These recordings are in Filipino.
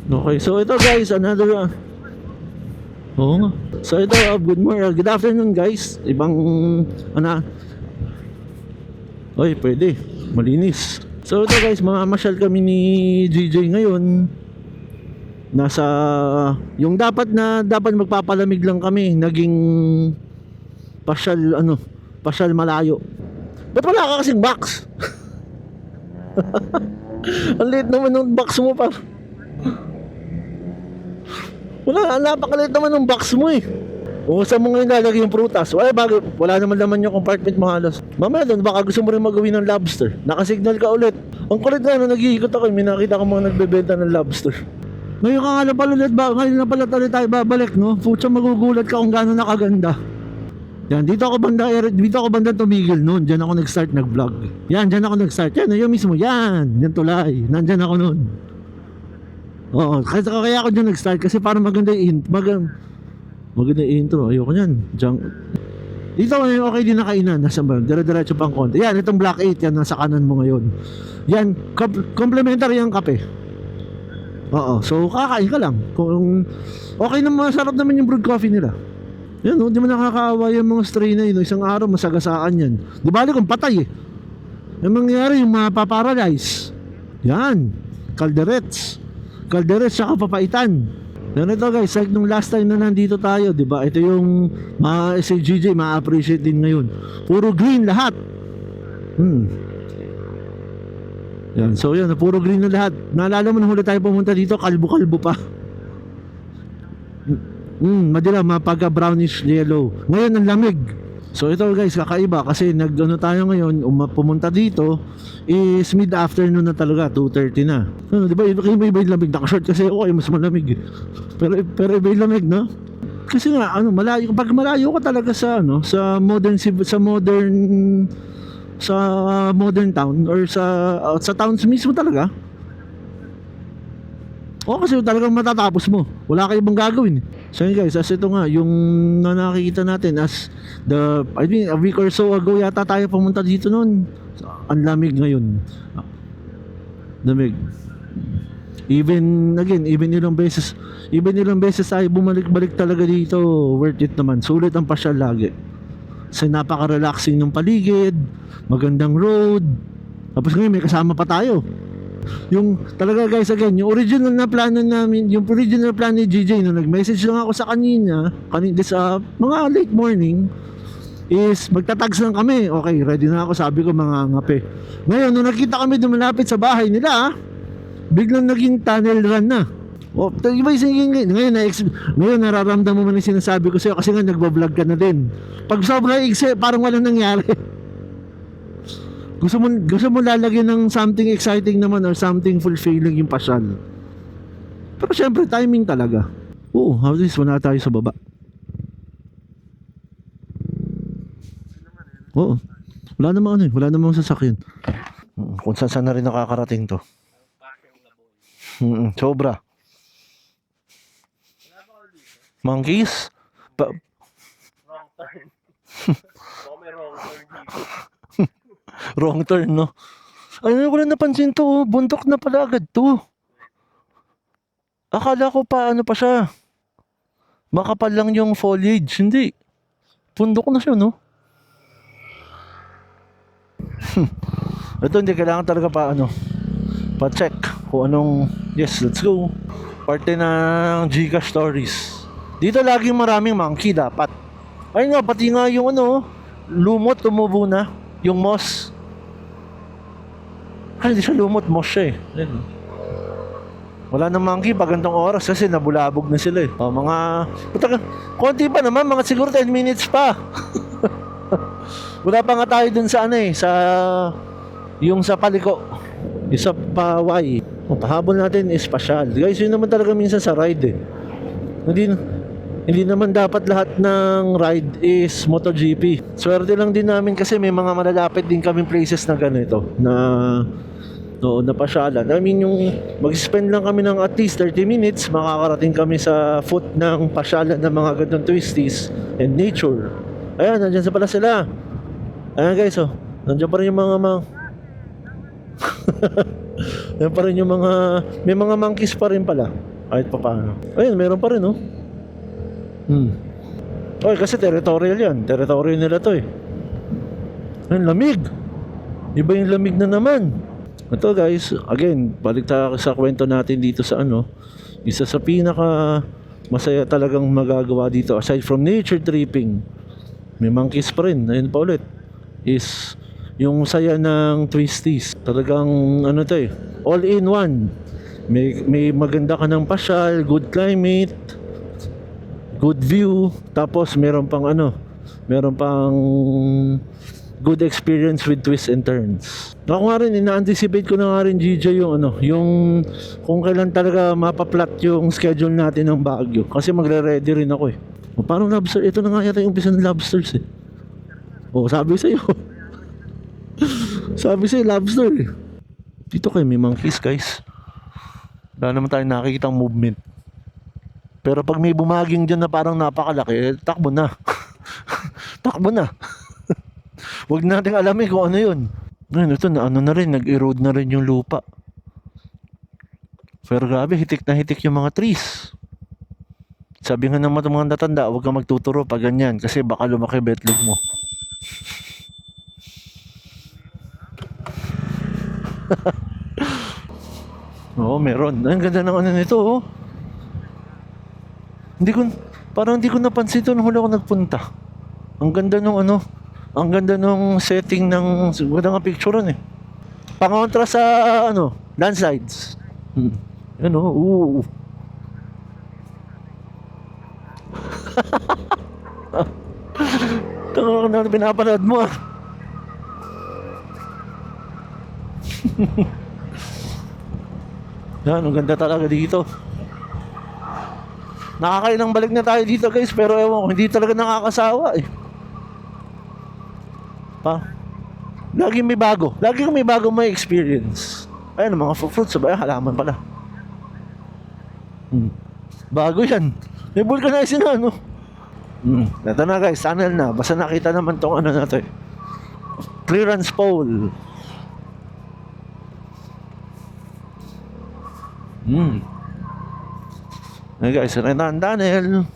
Okay, so ito guys, another oo nga. So ito, good morning, good afternoon guys. Ibang, ano, oy, pwede, malinis. So ito guys, mamamasyal kami ni GJ ngayon. Nasa, yung dapat magpapalamig lang kami, naging pasyal, pasyal malayo. Ba't wala ka kasing box? Ang liit naman ng box mo pa. Napakaliit naman ng box mo eh. O saan mo ngayon lalagay yung prutas? Wala naman yung compartment mo halos. Mamaya doon, baka gusto mo rin magawin ng lobster. Nakasignal ka ulit. Ang kulit na, nag-iikot ako, may nakita ko mga nagbebenta ng lobster. Ngayon ka nga na pala ulit, ngayon na pala tayo babalik, no? Putya, magugulat ka kung gaano nakaganda. Yan, dito ako banda tumigil noon. Diyan ako nag-start nag-vlog. Yan, diyan ako nag-start. Yan, yun mismo. Yan tulay. Nandyan ako noon. Oo, kaya ako dyan nag-start kasi parang maganda yung intro. Ayoko nyan. Dito okay din na kainan. Nasa ba? Dire-diretso pang konti. Yan, itong Black 8. Yan, nasa kanan mo ngayon. Yan, complimentary yung kape. Oo, so kakain ka lang. Kung okay naman, masarap naman yung brewed coffee nila. Yan, di mo nakakaawa yung mga stray na yun. Isang araw, masagasaan yan. Di bali kung patay eh. Yung mangyari, yung mapaparalyze. Yan, calderets saka papaitan. Yan ito guys, like nung last time na nandito tayo, di ba? Ito yung si GJ ma-appreciate din ngayon. Puro green lahat. Yan, so yan, puro green na lahat. Naalala mo na huli tayo pumunta dito, kalbo-kalbo pa. Madilim, mapagka brownish yellow. Ngayon ang lamig. So ito guys, kakaiba kasi tayo ngayon, pumunta dito is mid-afternoon na talaga, 2:30 na. Di ba? Iba yung lamig, naka-short kasi ako ay mas malamig. Pero iba yung lamig, no? Kasi nga, malayo, pag malayo ka talaga sa modern town or sa towns mismo talaga. Kasi talagang matatapos mo. Wala kang ibang gagawin. So yun guys, as ito nga, yung nakikita natin I think a week or so ago yata tayo pumunta dito noon. Ang lamig ngayon. Lamig. Even ilang beses tayo bumalik-balik talaga dito. Worth it naman. Sulit ang pasyal lagi. Kasi napaka-relaxing ng paligid, magandang road. Tapos ngayon may kasama pa tayo. Yung talaga guys, again, yung original plan ni GJ nung nag-message lang ako sa kanina sa mga late morning is magtatags lang kami. Okay, ready na ako, sabi ko mga ngape. Ngayon, nung nakita kami dumalapit sa bahay nila, biglang naging tunnel run na. Ngayon nararamdaman mo na yung sinasabi ko sa'yo kasi nga nagbablog ka na din. Pag sobrang parang walang nangyari. Gusto mo lalagyan ng something exciting naman or something fulfilling yung pasyal. Pero syempre timing talaga. Oo, at least wala tayo sa baba. Oo. Wala namang sasakyan. Kung saan na rin nakakarating to. Sobra. Monkeys? Wrong turn. May wrong turn dito. Wrong turn, no? Ano ko lang napansin to, bundok na pala agad to. Akala ko pa pa siya. Makapal lang yung foliage, hindi. Bundok na siya, no? Ito hindi kailangan talaga pa-check kung anong, yes, let's go. Parte ng Gcash stories. Dito laging maraming monkey dapat. Ay nga, pati nga yung lumot tumubo na. Yung moss. Hindi siya lumot, moss siya eh. Wala nang monkey pag gantong oras kasi nabulabog na sila eh. Konti pa naman, mga siguro 10 minutes pa. Wala pa nga tayo dun sa yung sa paliko. Yung sa paway. Pahabol natin is pasyal. Guys, yun naman talaga minsan sa ride eh. Hindi naman dapat lahat ng ride is MotoGP. Swerte lang din namin kasi may mga malalapit din kaming places na ganito na pasyalan. I mean yung mag-spend lang kami ng at least 30 minutes, makakarating kami sa foot ng pasyalan ng mga ganitong twisties and nature. Ayan, nandyan pala sila. Ayan guys, nandyan pa rin yung yan pa rin yung may mga monkeys pa rin pala. Kahit pa paano. Ayun, meron pa rin, oh. Okay, kasi territorial yan. Territory nila to eh. Ayun, lamig. Iba yung lamig na naman. Ito guys, again, balik tayo sa kwento natin dito sa ano. Isa sa pinaka masaya talagang magagawa dito aside from nature tripping, may monkeys pa rin. Ayun pa ulit is yung saya ng twisties. Talagang ano to eh, all in one. May maganda ka ng pasyal, good climate, good view, tapos meron pang good experience with twists and turns. Ako nga rin, ina-anticipate ko na nga rin, GJ, yung kung kailan talaga mapaplat yung schedule natin ng Baguio. Kasi magre-ready rin ako eh. O, parang lobster, ito na nga yata yung umpisa ng lobsters eh. O, sabi sa'yo. Sabi sa'yo, lobster eh. Dito kayo, may monkeys guys. Wala naman tayo nakikitang movement. Pero pag may bumaging dyan na parang napakalaki, takbo na. Takbo na. Huwag natin alamin kung ano yun. Ngayon, ito na ano na rin, nag-erode na rin yung lupa. Pero grabe, hitik na hitik yung mga trees. Sabi nga ng mga natanda, huwag kang magtuturo pag ganyan kasi baka lumaki betlog mo. Oo, meron. Ang ganda ng ano nito, oh. Parang hindi ko napansin ito nung huli ako nagpunta. Ang ganda nung ang ganda nung setting ng, ganda nga picturean eh. Pangontra sa landslides. Oo. Tango na pinapanood mo ah. Yan, ang ganda talaga dito. Nakakailang balik na tayo dito guys, pero ewan ko, hindi talaga nakakasawa eh. Lagi may bago. Lagi may bago may experience. Ayun, mga fruits, sabay, halaman pala. Bago yan. May vulcanize na, no? Ito na guys, tunnel na. Basta nakita naman tong na to eh. Clearance pole. Hey guys, ito na ang tunnel.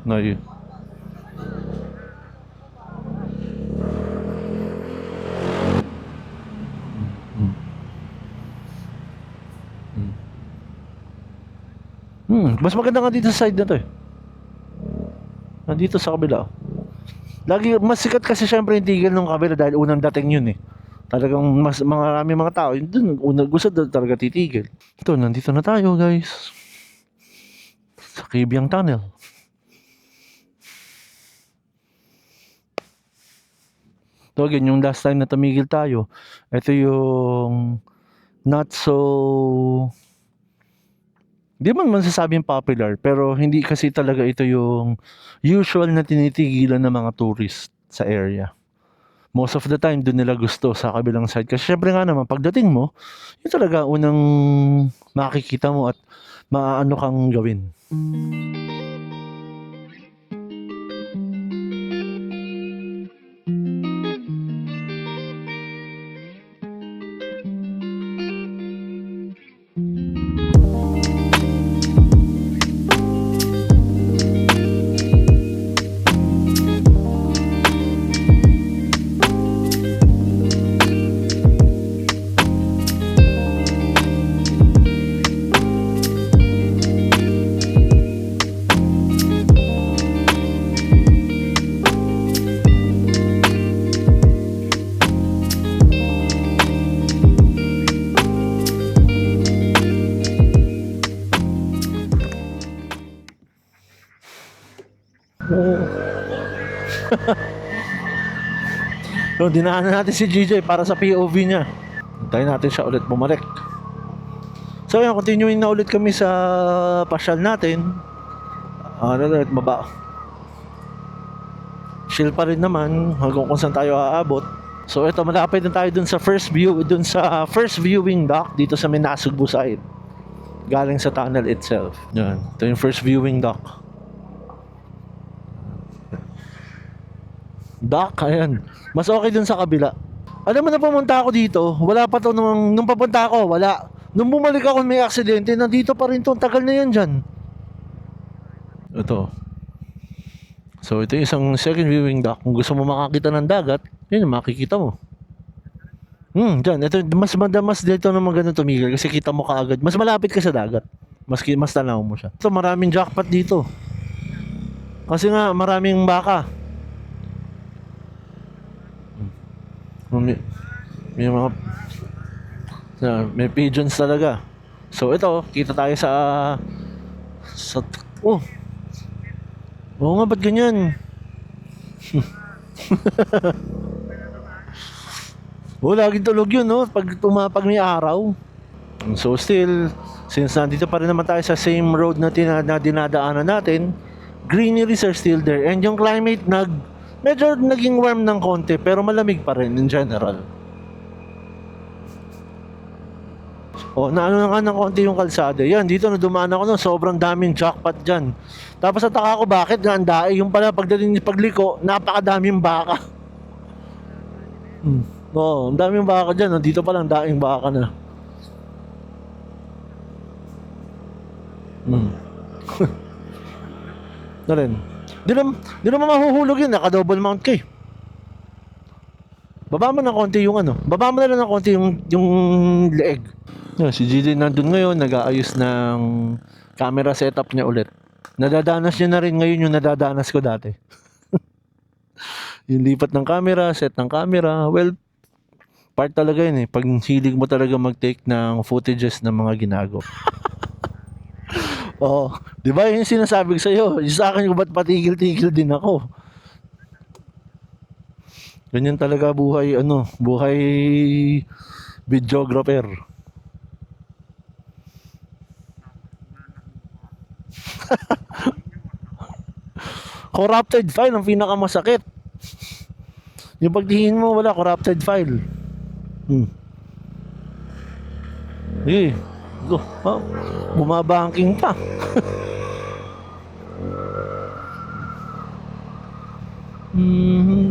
No, you. Mas maganda nga dito sa side na to eh. Nandito sa kabila. Lagi mas sikat kasi syempre yung tigil ng kabila dahil unang dating yun eh. Talagang marami mga tao yun dun, gusto talaga titigil. Ito, nandito na tayo guys. Sa Kibyang Tunnel. Ito again, yung last time na tumigil tayo, ito yung not so, di man masasabing popular, pero hindi kasi talaga ito yung usual na tinitigilan ng mga tourist sa area. Most of the time, doon nila gusto sa kabilang side. Kasi syempre nga naman, pagdating mo, yun talaga unang makikita mo at maano kang gawin. So, dinaanan natin si GJ para sa POV niya. Hintayin natin siya ulit bumalik. So, yun, continuing na ulit kami sa pasyal natin. Ulit baba. Chill pa rin naman hanggang kung saan tayo aabot. So, ito, malapit na tayo dun sa first viewing dock dito sa Minasugbu side. Galing sa tunnel itself. Yan. Ito yung first viewing dock. Dock, ayan. Mas okay dun sa kabila. Alam mo na pumunta ako dito, wala pa to nung papunta ako, wala. Nung bumalik ako may aksidente, nandito pa rin to, ang tagal na yan dyan. Ito. So ito yung isang second viewing dock. Kung gusto mo makakita ng dagat, yun makikita mo. Dyan. Ito, mas dito na maganda tumigil kasi kita mo kaagad. Mas malapit ka sa dagat. Mas tanaw mo siya. Ito, maraming jackpot dito. Kasi nga, maraming baka. May pigeons talaga. So ito, kita tayo sa oh. Oo nga, ba't ganyan? Oh, laging tulog yun, no? Pag may araw. So still, since nandito pa rin naman tayo sa same road na dinadaanan natin, greeneries are still there. And yung climate, medyo naging warm ng konti, pero malamig pa rin in general. Oh, naano na nga ng konti yung kalsada. Yan, dito na dumaan ako no, sobrang daming jackpot dyan. Tapos nataka ko bakit nga ang dae. Yung pala pagliko, napakadaming baka. Oo, ang daming baka dyan. Dito pa lang daing baka na. Na rin. Di naman mahuhulog yun. Naka-double mount ka eh. Baba mo ng konti yung ano. Baba mo na lang ng konti yung leeg. Yeah, si GD nandun ngayon. Nag-aayos ng camera setup niya ulit. Nadadanas niya na rin ngayon yung nadadanas ko dati. Yung lipat ng camera, set ng camera. Well, part talaga yun eh. Pag hilig mo talaga mag-take ng footages ng mga ginagawa. Oo. Di ba yung sinasabi ko sa'yo? Yung sa akin, ba't patigil-tigil din ako? Ganyan talaga buhay, buhay videographer. Corrupted file ang pinakamasakit. Yung pagtingin mo, wala, corrupted file. Bumabanking pa.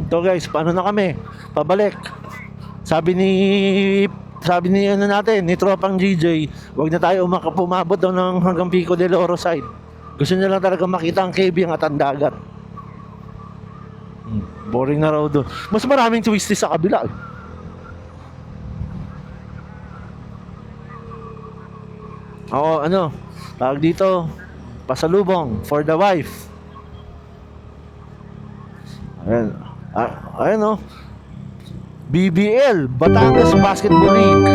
So guys, paano na kami? Pabalik. Sabi ni natin, ni Tropang GJ, wag na tayo pumabot daw ng hanggang Pico del Oro side. Gusto niya lang talaga makita ang caving at ang dagat. Boring na raw doon. Mas maraming twisty sa kabila. Oo, tawag dito, pasalubong for the wife. Ayan BBL, Batangas Basketball League.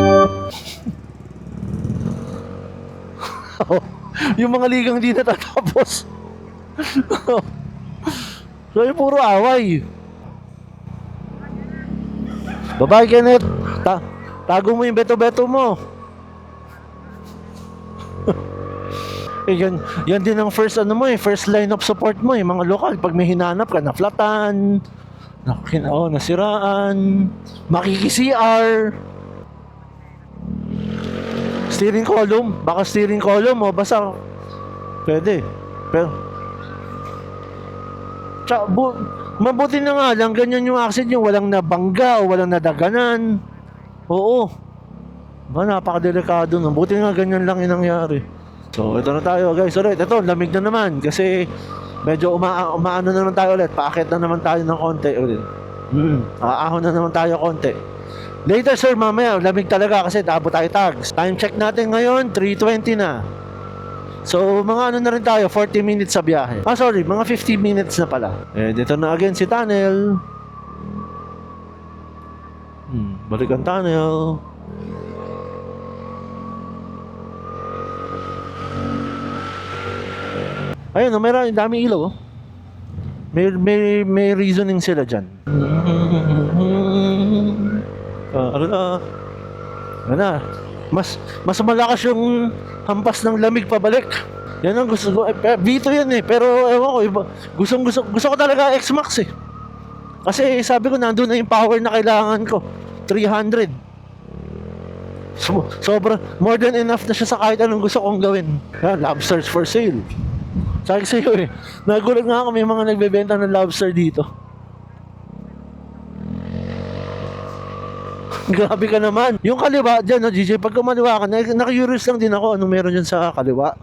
Yung mga ligang di natatapos. So yung puro away. Bye-bye, Kenneth. Tago mo yung beto-beto mo. Yan din ang first line of support mo mga lokal. Pag may hinanap ka, na-flatan, nasiraan, makiki-CR, steering column, baka steering column o basta pwede. Pero mabuti na nga lang ganyan yung accident, yung walang nabangga o walang nadaganan. Oo. Napakadelikado nun. Buti nga ganyan lang yung nangyari. So, ito na tayo guys. Alright, ito, lamig na naman kasi medyo umaano na naman tayo ulit. Paakit na naman tayo ng konti ulit. Aahon na naman tayo konti. Later sir, mamaya, lamig talaga kasi tabo tayo tags. Time check natin ngayon, 3:20 na. So, mga na rin tayo, 40 minutes sa biyahe. Mga 50 minutes na pala. Dito na again si tunnel. Balik ang tunnel. Ayun, meron daming ilaw. May reasoning sila dyan. Mas malakas yung hampas ng lamig pabalik. Yan ang gusto ko. Vito yan pero ewan ko, gusto ko talaga X-Max Kasi sabi ko nandun na yung power na kailangan ko. 300. Sobra, more than enough na siya sa kahit anong gusto kong gawin. Lobsters for sale. Sabi ko sa'yo nagulat nga ako, may mga nagbebenta ng lobster dito. Grabe ka naman. Yung kaliwa dyan, no, GJ, pag kumaliwa ka, na-curious lang din ako anong meron dyan sa kaliwa.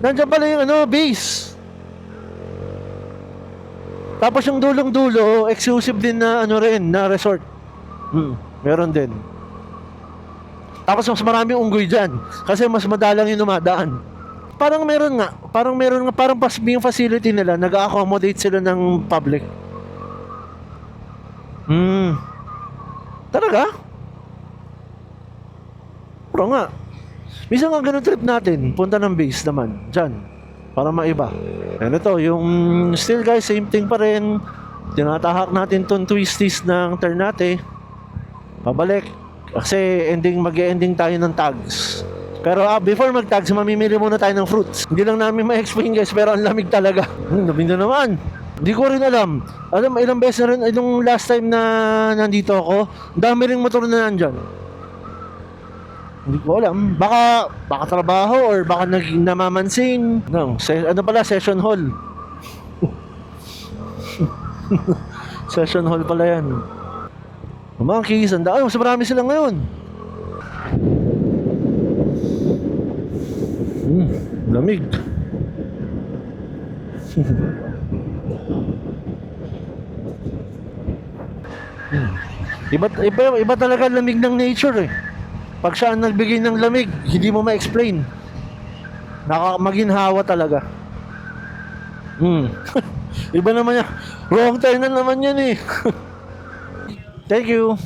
Nandiyan pala yung base. Tapos yung dulong-dulo, exclusive din na na resort. Meron din. Tapos mas maraming unggoy dyan. Kasi mas madalang yung dumadaan. Parang meron nga, parang yung facility nila, nag-accommodate sila ng public. Talaga? Pero nga, minsan nga ganun trip natin, punta ng base naman, dyan, para maiba. And ito, yung still guys, same thing pa rin. Tinatahak natin tong twisties ng Ternate. Pabalik. Kasi mag-ending tayo ng tags. Pero before mag-tags, mamimili muna tayo ng fruits. Hindi lang namin ma-explain guys, pero ang lamig talaga. Lamig na naman. Hindi ko rin alam. Ilang beses na rin, itong last time na nandito ako, dami ring motor na nandyan. Hindi ko alam. Baka trabaho or baka namamansin. No, session hall. Session hall pala yan. Mga kis, mas marami sila ngayon. Lamig. Iba talaga lamig ng nature eh. Pag siya ang nagbigay ng lamig, hindi mo ma-explain. Maginhawa talaga. Iba naman yan. Wrong turn na naman yan eh. Thank you.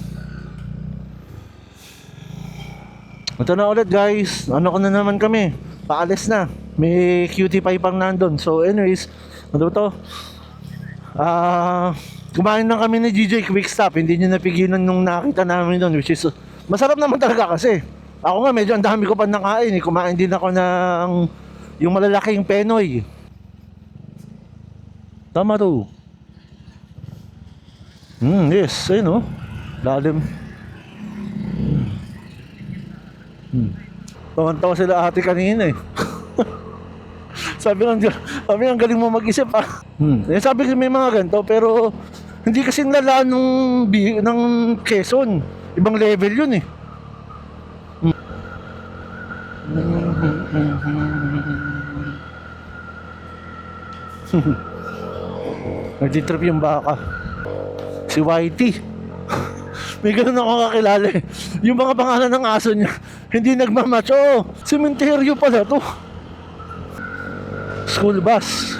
Ito na ulit guys. Ano ko na naman kami. Paalis na. May cutie pie pang nandun. So anyways, ano to? Kumain lang kami ni GJ Quick Stop. Hindi nyo napigilan nung nakita namin doon, which is masarap naman talaga kasi. Ako nga medyo ang dami ko pa nakain eh. Kumain din ako ng yung malalaking Penoy. Tama to. Yes, ayun lalim. Tawa sila ate kanina eh. Sabi ng galing mo mag-isip ah. Sabi ko may mga ganito pero hindi kasi lalaan ng Quezon. Ibang level yun eh. Nagtitrip yung baka. Si Whitey. May ganun ako kakilala eh. Yung mga pangalan ng aso niya hindi nagmamatch. Sementeryo pala to. School bus.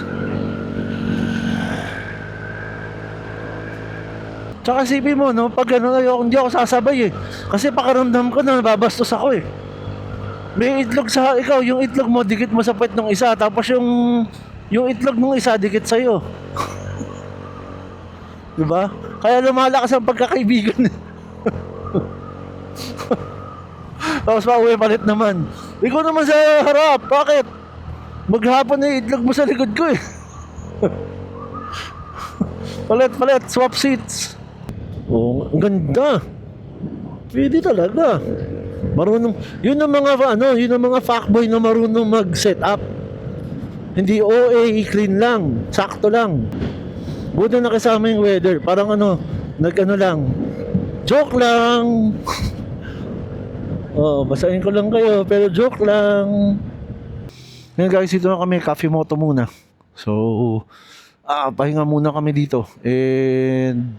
Tsaka sipin mo pag hindi ako sasabay eh. Kasi pakiramdam ko na nababastos ako eh. May itlog yung itlog mo dikit mo sa puwet ng isa, tapos yung itlog ng isa dikit sa'yo. Diba? Kaya lumalakas ang pagkakaibigan. Tapos pauwi palit naman. Ikaw naman sa harap. Bakit? Maghapon na itlog mo sa likod ko eh. Palit. Swap seats. Ang ganda. Pwede talaga. Marunong. Yun ang mga fuckboy na marunong mag-set up. Hindi OA, clean lang. Sakto lang. Buti na kasama yung weather. Parang lang. Joke lang. Basahin ko lang kayo. Pero joke lang. Ngayon guys, dito na kami. Coffee moto muna. So, pahinga muna kami dito. And,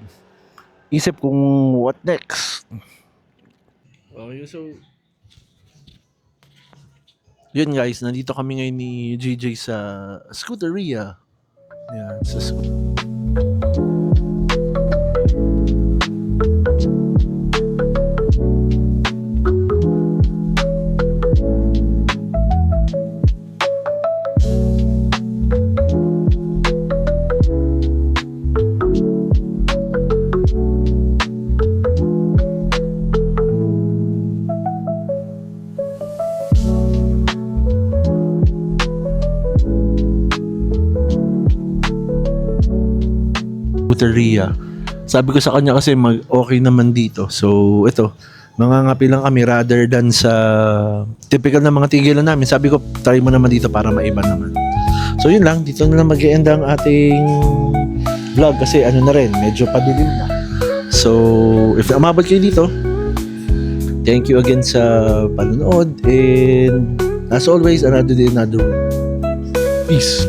isip kung what next. Okay, so, yun guys, nandito kami ngayon ni GJ sa Scooteria. Yan, sa Scooteria. Sabi ko sa kanya kasi okay naman dito. So, ito, mangangapi lang kami rather than sa typical na mga tigilan namin. Sabi ko, try mo naman dito para maiba naman. So, yun lang. Dito na lang mag-e-end ang ating vlog kasi na rin, medyo padilim na. So, if umabot kayo dito, thank you again sa panonood, and as always, another day, another one. Peace.